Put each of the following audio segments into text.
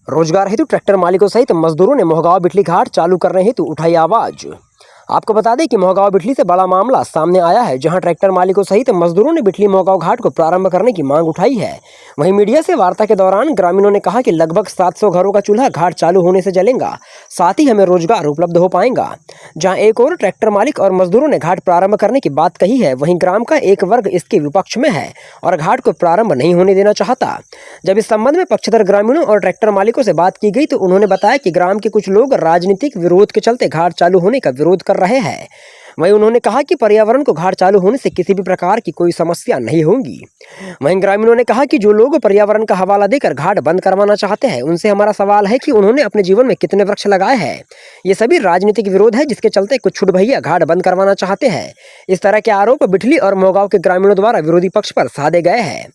रोजगार हेतु ट्रैक्टर मालिकों सहित मजदूरों ने मोहगांव बिटली घाट चालू करने हेतु उठाई आवाज। आपको बता दें कि मोहगांव बिटली से बड़ा मामला सामने आया है, जहां ट्रैक्टर मालिकों सहित मजदूरों ने बिटली मोहगांव घाट को प्रारंभ करने की मांग उठाई है। वहीं मीडिया से वार्ता के दौरान ग्रामीणों ने कहा कि लगभग 700 घरों का चूल्हा घाट चालू होने से जलेगा, साथ ही हमें रोजगार उपलब्ध हो पाएगा। जहां एक और ट्रैक्टर मालिक और मजदूरों ने घाट प्रारंभ करने की बात कही है, वहीं ग्राम का एक वर्ग इसके विपक्ष में है और घाट को प्रारंभ नहीं होने देना चाहता। जब इस संबंध में पक्षधर ग्रामीणों और ट्रैक्टर मालिकों से बात की गई तो उन्होंने बताया कि ग्राम के कुछ लोग राजनीतिक विरोध के चलते घाट चालू होने का विरोध कर रहे हैं। वहीं उन्होंने कहा कि पर्यावरण को घाट चालू होने से किसी भी प्रकार की कोई समस्या नहीं होगी। वहीं ग्रामीणों ने कहा कि जो लोग पर्यावरण का हवाला देकर घाट बंद करवाना चाहते हैं, उनसे हमारा सवाल है कि उन्होंने अपने जीवन में कितने वृक्ष लगाए हैं। ये सभी राजनीतिक विरोध है, जिसके चलते कुछ छुट भैया घाट बंद करवाना चाहते हैं। इस तरह के आरोप बिटली और मोहगांव के ग्रामीणों द्वारा विरोधी पक्ष पर साधे गए हैं।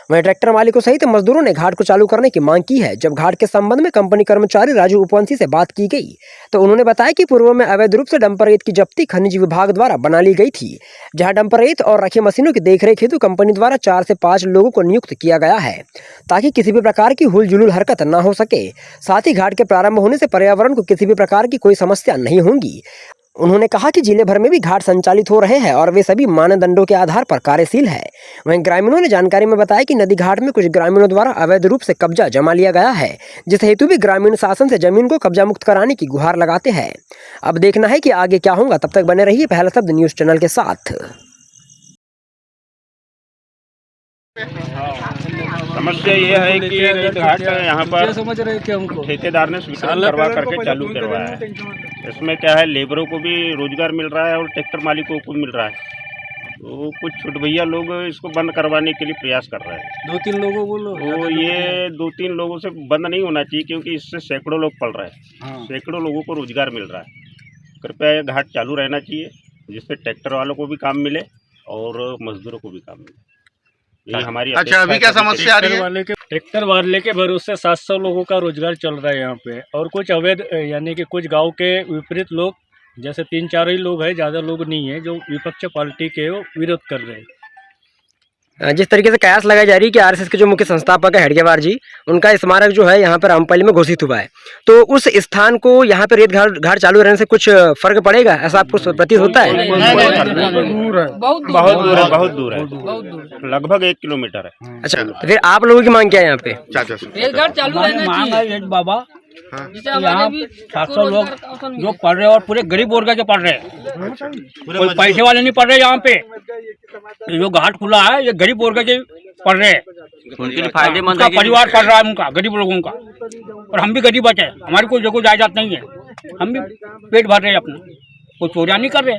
वहीं ट्रैक्टर मालिकों सहित मजदूरों ने घाट को चालू करने की मांग की है। जब घाट के संबंध में कंपनी कर्मचारी राजू उपवंशी से बात की गई तो उन्होंने बताया कि पूर्व में अवैध रूप से डंपर रेत की जब्ती खनिज विभाग द्वारा बना ली गई थी, जहां डंपर रेत और रखे मशीनों की देखरेख हेतु कंपनी द्वारा 4 से 5 लोगों को नियुक्त किया गया है, ताकि किसी भी प्रकार की हुलजुलुल हरकत न हो सके। साथ ही घाट के प्रारंभ होने से पर्यावरण को किसी भी प्रकार की कोई समस्या नहीं होगी। उन्होंने कहा कि जिले भर में भी घाट संचालित हो रहे हैं और वे सभी मानदंडों के आधार पर कार्यशील है। वहीं ग्रामीणों ने जानकारी में बताया कि नदी घाट में कुछ ग्रामीणों द्वारा अवैध रूप से कब्जा जमा लिया गया है, जिस हेतु भी ग्रामीण शासन से जमीन को कब्जा मुक्त कराने की गुहार लगाते हैं। अब देखना है कि आगे क्या होगा। तब तक बने रहिए पहला शब्द न्यूज चैनल के साथ। समस्या ये है कि रेत घाट यहाँ पर समझ रहे क्या हमको ठेकेदार ने स्वीकृत करवा करके चालू करवाया है। इसमें क्या है, लेबरों को भी रोजगार मिल रहा है और ट्रैक्टर मालिकों को मिल रहा है। तो कुछ छुट भैया लोग इसको बंद करवाने के लिए प्रयास कर रहे हैं। 2-3 लोगों बोलो। तो ये 2-3 लोगों से बंद नहीं होना चाहिए, क्योंकि इससे सैकड़ों लोग पड़ रहे हैं। हाँ। सैकड़ों लोगों को रोजगार मिल रहा है। कृपया ये घाट चालू रहना चाहिए, जिससे ट्रैक्टर वालों को भी काम मिले और मजदूरों को भी काम मिले। ये हमारी अच्छा, अभी क्या समस्या आ रही है? ट्रैक्टर वाले के भरोसे 700 लोगों का रोजगार चल रहा है यहाँ पे, और कुछ अवैध यानी कि कुछ गांव के विपरीत लोग, जैसे 3-4 ही लोग हैं, ज़्यादा लोग नहीं है, जो विपक्ष पार्टी के वो विरोध कर रहे हैं। जिस तरीके से कयास लगाई जा रही है कि आरएसएस के जो मुख्य संस्थापक है हेडगेवार जी, उनका स्मारक जो है यहाँ पर रामपल्ली में घोषित हुआ है, तो उस स्थान को यहाँ पर रेत घाट चालू रहने से कुछ फर्क पड़ेगा, ऐसा आपको प्रतीत होता है? बहुत दूर है, लगभग 1 किलोमीटर है। अच्छा, तो फिर आप लोगों की मांग क्या है यहाँ पे? रेत घाट चालू रहना चाहिए बाबा, यहाँ 700 लोग जो पढ़ रहे हैं और पूरे गरीब वर्ग के पढ़ रहे हैं, कोई पैसे वाले नहीं पढ़ रहे। यहाँ पे जो घाट खुला है, ये गरीब वर्ग के पढ़ रहे हैं, उनके लिए फायदेमंद उनका परिवार पढ़ रहा है, उनका गरीब लोगों का। और हम भी गरीब बचे, हमारी कोई जगह जायदाद नहीं है, हम भी पेट भर रहे हैं अपना, कोई चोरियां नहीं कर रहे।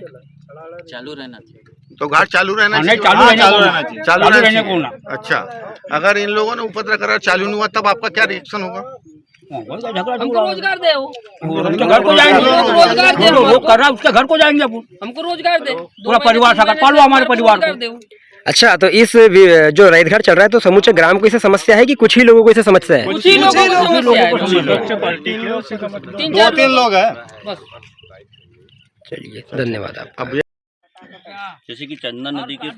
चालू रहना चाहिए। तो घाट चालू रहना चाहिए। चालू रहने को ना। अच्छा, अगर इन लोगों ने उपद्रव करा, चालू नहीं हुआ, तब आपका क्या रिएक्शन होगा? हमको रोजगार दे, घर को जाएंगे, रोजगार दे, वो कर रहा है उसके घर को जाएंगे, हमको रोजगार दे, पूरा परिवार साथ पालो हमारे परिवार को। अच्छा, तो इस जो रेत घाट चल रहा है, तो समूचे ग्राम को इसे समस्या है कि कुछ ही लोगों को इसे समस्या है? कुछ ही लोगों को दो तीन लोग हैं। चलिए, धन्यवाद आप। जैसे कि चंदन नदी के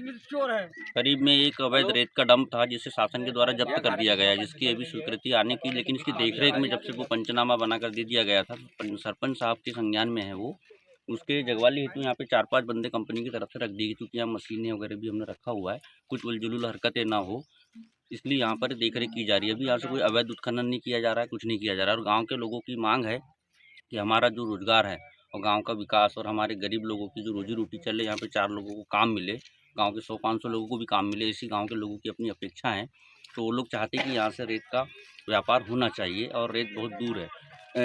करीब में एक अवैध रेत का डंप था, जिसे शासन के द्वारा जब्त कर दिया गया, जिसकी अभी स्वीकृति आने की, लेकिन इसकी देखरेख में जब से वो पंचनामा बनाकर दे दिया गया था, सरपंच साहब के संज्ञान में है वो, उसके जगवाली हेतु यहाँ पे 4-5 बंदे कंपनी की तरफ से रख दी गई, क्योंकि यहाँ मशीनें वगैरह भी हमने रखा हुआ है, कुछ उलझुल हरकतें ना हो, इसलिए यहाँ पर देखरेख की जा रही है। अभी यहाँ से कोई अवैध उत्खनन नहीं किया जा रहा है, कुछ नहीं किया जा रहा है। और गाँव के लोगों की मांग है कि हमारा जो रोजगार है और गांव का विकास और हमारे गरीब लोगों की जो रोजी रोटी चले, यहाँ पे 4 लोगों को काम मिले, गांव के 100-500 लोगों को भी काम मिले, इसी गांव के लोगों की अपनी अपेक्षा है। तो वो लोग चाहते हैं कि यहाँ से रेत का व्यापार होना चाहिए, और रेत बहुत दूर है,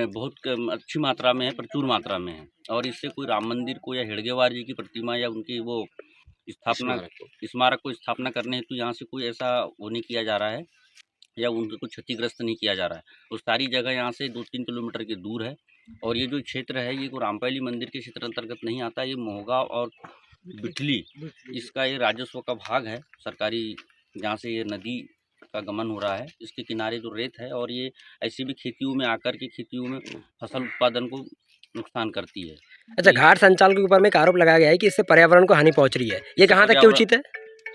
बहुत अच्छी मात्रा में है, प्रचुर मात्रा में है, और इससे कोई राम मंदिर को या हेडगेवार जी की प्रतिमा या उनकी वो स्मारक को स्थापना करने हेतु यहाँ से कोई ऐसा वो नहीं किया जा रहा है, या उनको क्षतिग्रस्त नहीं किया जा रहा है। वो सारी जगह यहाँ से 2-3 किलोमीटर के दूर है, और ये जो क्षेत्र है, ये रामपल्ली मंदिर के क्षेत्र अंतर्गत नहीं आता। ये मोहगांव और बिटली, इसका ये राजस्व का भाग है सरकारी, जहाँ से ये नदी का गमन हो रहा है। इसके किनारे जो रेत है, और ये ऐसी भी खेतियों में आकर के खेतियों में फसल उत्पादन को नुकसान करती है। अच्छा, घाट संचालक के ऊपर में एक आरोप लगाया गया है कि इससे पर्यावरण को हानि पहुंच रही है, ये कहाँ तक के उचित है?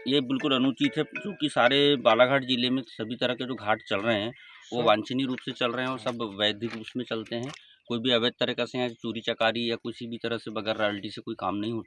ये बिल्कुल अनुचित है, क्योंकि सारे बालाघाट जिले में सभी तरह के जो घाट चल रहे हैं, वो वांछनीय रूप से चल रहे हैं और सब वैधिक रूप में चलते हैं। कोई भी अवैध तरीका से यहाँ चोरी चकारी या किसी भी तरह से बगैर रॉयल्टी से कोई काम नहीं होता।